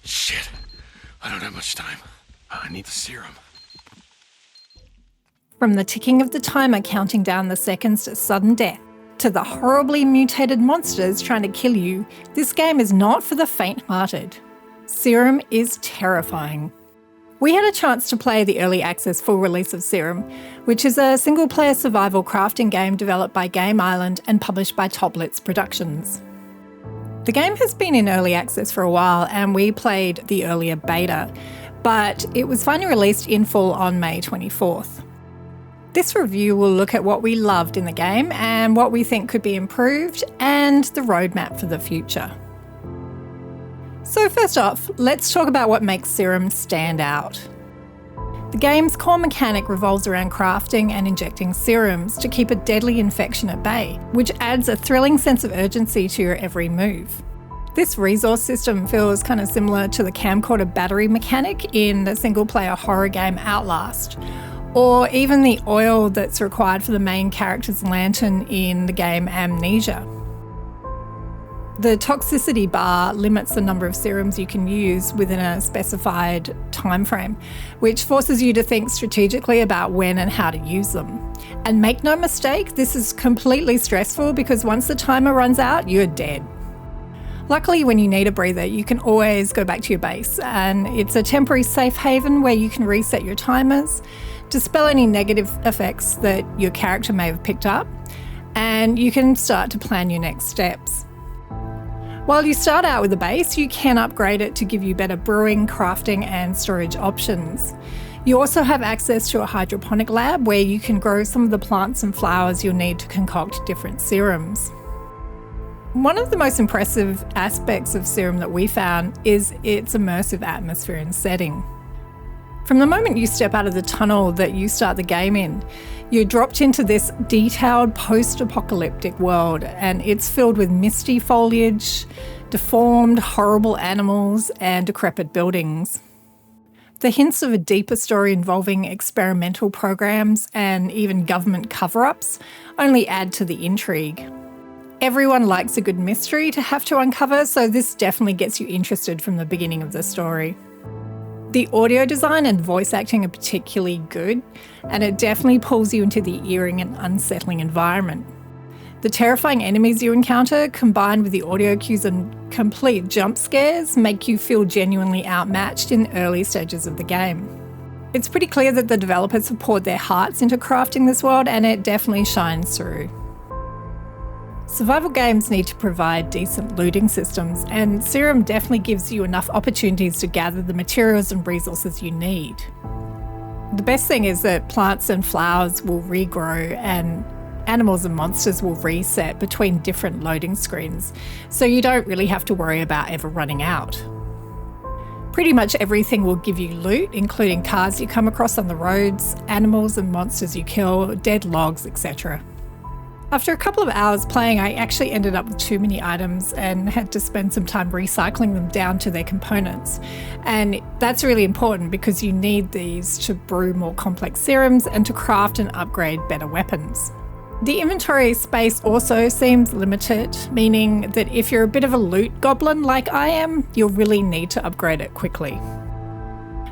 Shit. I don't have much time. I need the serum. From the ticking of the timer counting down the seconds to sudden death, to the horribly mutated monsters trying to kill you, this game is not for the faint-hearted. Serum is terrifying. We had a chance to play the early access full release of Serum, which is a single-player survival crafting game developed by Game Island and published by Toplitz Productions. The game has been in early access for a while and we played the earlier beta, but it was finally released in full on May 24th. This review will look at what we loved in the game and what we think could be improved and the roadmap for the future. So first off, let's talk about what makes Serum stand out. The game's core mechanic revolves around crafting and injecting serums to keep a deadly infection at bay, which adds a thrilling sense of urgency to your every move. This resource system feels kind of similar to the camcorder battery mechanic in the single-player horror game Outlast, or even the oil that's required for the main character's lantern in the game Amnesia. The toxicity bar limits the number of serums you can use within a specified time frame, which forces you to think strategically about when and how to use them. And make no mistake, this is completely stressful because once the timer runs out, you're dead. Luckily, when you need a breather, you can always go back to your base, and it's a temporary safe haven where you can reset your timers, dispel any negative effects that your character may have picked up, and you can start to plan your next steps. While you start out with a base, you can upgrade it to give you better brewing, crafting and storage options. You also have access to a hydroponic lab where you can grow some of the plants and flowers you'll need to concoct different serums. One of the most impressive aspects of Serum that we found is its immersive atmosphere and setting. From the moment you step out of the tunnel that you start the game in, you're dropped into this detailed post-apocalyptic world, and it's filled with misty foliage, deformed, horrible animals, and decrepit buildings. The hints of a deeper story involving experimental programs and even government cover-ups only add to the intrigue. Everyone likes a good mystery to have to uncover, so this definitely gets you interested from the beginning of the story. The audio design and voice acting are particularly good, and it definitely pulls you into the eerie and unsettling environment. The terrifying enemies you encounter, combined with the audio cues and complete jump scares, make you feel genuinely outmatched in early stages of the game. It's pretty clear that the developers have poured their hearts into crafting this world, and it definitely shines through. Survival games need to provide decent looting systems, and Serum definitely gives you enough opportunities to gather the materials and resources you need. The best thing is that plants and flowers will regrow and animals and monsters will reset between different loading screens, so you don't really have to worry about ever running out. Pretty much everything will give you loot, including cars you come across on the roads, animals and monsters you kill, dead logs, etc. After a couple of hours playing, I actually ended up with too many items and had to spend some time recycling them down to their components. And that's really important because you need these to brew more complex serums and to craft and upgrade better weapons. The inventory space also seems limited, meaning that if you're a bit of a loot goblin like I am, you'll really need to upgrade it quickly.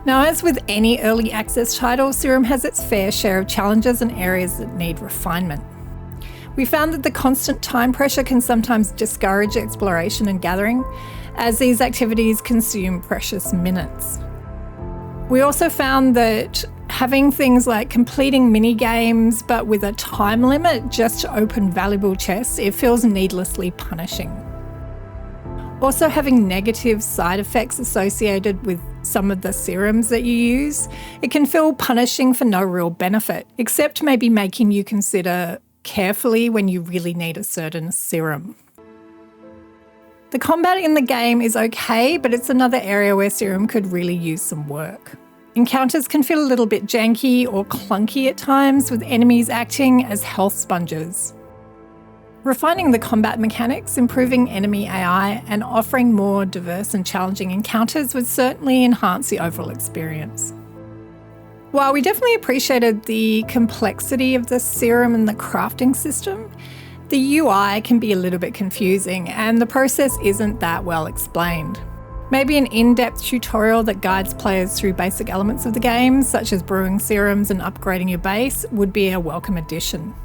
Now, as with any early access title, Serum has its fair share of challenges and areas that need refinement. We found that the constant time pressure can sometimes discourage exploration and gathering, as these activities consume precious minutes. We also found that having things like completing mini games but with a time limit just to open valuable chests, it feels needlessly punishing. Also, having negative side effects associated with some of the serums that you use, it can feel punishing for no real benefit, except maybe making you consider carefully when you really need a certain serum. The combat in the game is okay, but it's another area where Serum could really use some work. Encounters can feel a little bit janky or clunky at times, with enemies acting as health sponges. Refining the combat mechanics, improving enemy AI, and offering more diverse and challenging encounters would certainly enhance the overall experience. While we definitely appreciated the complexity of the serum and the crafting system, the UI can be a little bit confusing and the process isn't that well explained. Maybe an in-depth tutorial that guides players through basic elements of the game, such as brewing serums and upgrading your base, would be a welcome addition.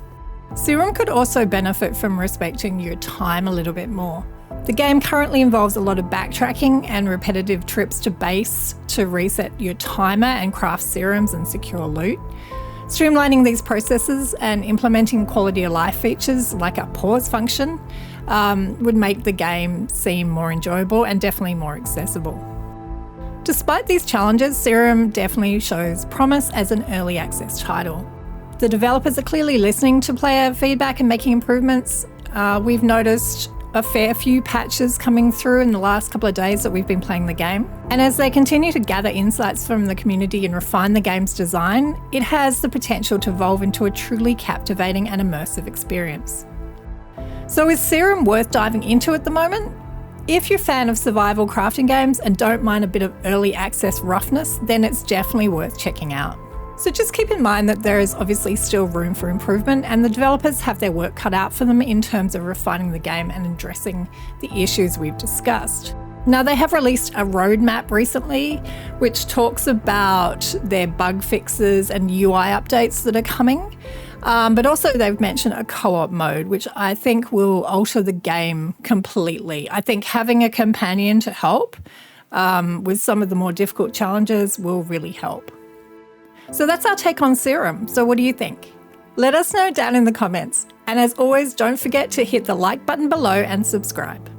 Serum could also benefit from respecting your time a little bit more. The game currently involves a lot of backtracking and repetitive trips to base to reset your timer and craft serums and secure loot. Streamlining these processes and implementing quality of life features like a pause function would make the game seem more enjoyable and definitely more accessible. Despite these challenges, Serum definitely shows promise as an early access title. The developers are clearly listening to player feedback and making improvements. We've noticed a fair few patches coming through in the last couple of days that we've been playing the game. And as they continue to gather insights from the community and refine the game's design, it has the potential to evolve into a truly captivating and immersive experience. So is Serum worth diving into at the moment? If you're a fan of survival crafting games and don't mind a bit of early access roughness, then it's definitely worth checking out. So just keep in mind that there is obviously still room for improvement, and the developers have their work cut out for them in terms of refining the game and addressing the issues we've discussed. Now, they have released a roadmap recently which talks about their bug fixes and UI updates that are coming, but also they've mentioned a co-op mode, which I think will alter the game completely. I think having a companion to help with some of the more difficult challenges will really help. So that's our take on Serum. So what do you think? Let us know down in the comments. And as always, don't forget to hit the like button below and subscribe.